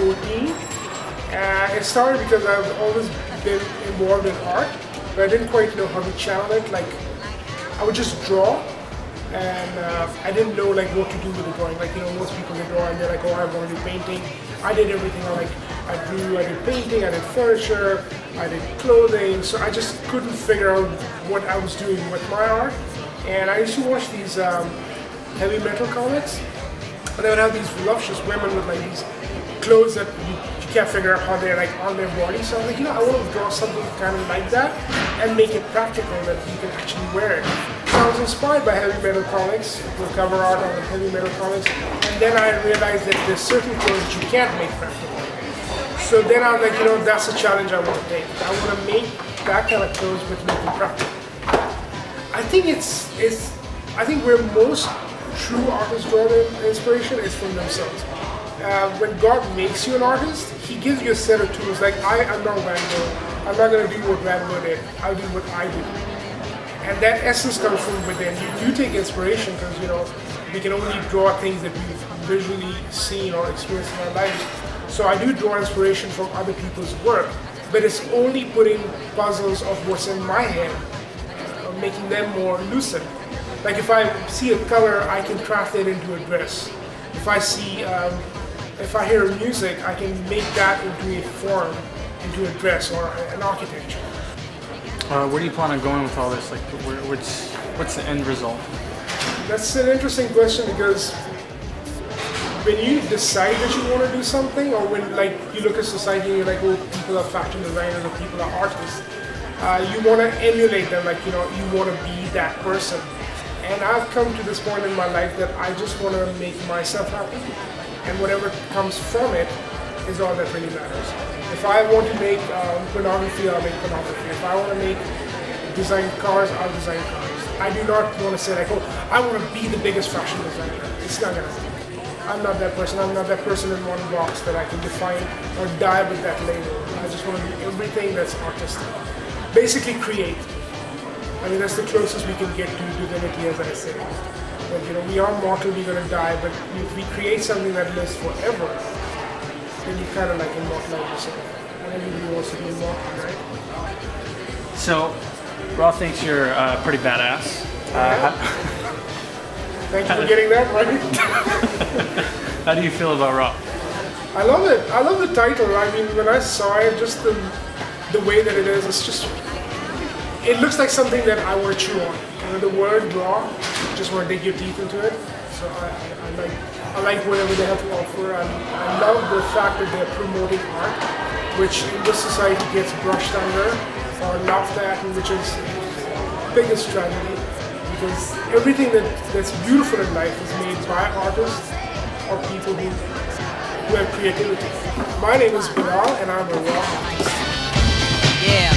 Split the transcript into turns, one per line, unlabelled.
14. It started because I've always been involved in art, but I didn't quite know how to channel it. Like, I would just draw, and I didn't know like what to do with the drawing. Like, you know, most people they draw and they're like, oh, I want to do painting. I did everything. I did painting, I did furniture, I did clothing. So I just couldn't figure out what I was doing with my art. And I used to watch these heavy metal comics, and they would have these voluptuous women with like these clothes that you can't figure out how they're like on their body. So I was like, you know, I want to draw something kind of like that and make it practical that you can actually wear it. So I was inspired by heavy metal comics, the cover art on the heavy metal comics, and then I realized that there's certain clothes that you can't make practical. So then I was like, you know, that's a challenge I want to take. I want to make that kind of clothes but make them practical. I think I think where most true artists draw their inspiration is from themselves. When God makes you an artist, He gives you a set of tools. Like, I'm not Van Gogh. I'm not going to do what Van Gogh did. I'll do what I do. And that essence comes from within. You take inspiration because, you know, we can only draw things that we've visually seen or experienced in our lives. So I do draw inspiration from other people's work, but it's only putting puzzles of what's in my head, making them more lucid. Like, if I see a color, I can craft it into a dress. If I hear music, I can make that into a form, into a dress or an architecture.
Where do you plan on going with all this? Like, what's the end result?
That's an interesting question, because when you decide that you want to do something, or when like you look at society and you're like, oh, people are fashion designers or people are artists, you want to emulate them. Like, you know, you want to be that person. And I've come to this point in my life that I just want to make myself happy, and whatever comes from it is all that really matters. If I want to make pornography, I'll make pornography. If I want to make design cars, I'll design cars. I do not want to say like, oh, I want to be the biggest fashion designer. It's not gonna happen. I'm not that person. I'm not that person in one box that I can define or die with that label. I just want to do everything that's artistic. Basically create. I mean, that's the closest we can get to divinity, as I say. But, you know, we are mortal, we're going to die, but if we create something that lives forever, then you kind of like immortalize yourself. And everybody wants to be immortal, right?
So, Raw thinks you're pretty badass.
Thank you for getting that right.
How do you feel about Raw?
I love it. I love the title. I mean, when I saw it, just the way that it is, it's just, it looks like something that I want to chew on. You know, the word raw, you just want to dig your teeth into it. So I like whatever they have to offer. I love the fact that they're promoting art, which in this society gets brushed under or laughed at, which is the biggest tragedy. Because everything that's beautiful in life is made by artists or people who have creativity. My name is Bilal, and I'm a raw artist.
Yeah.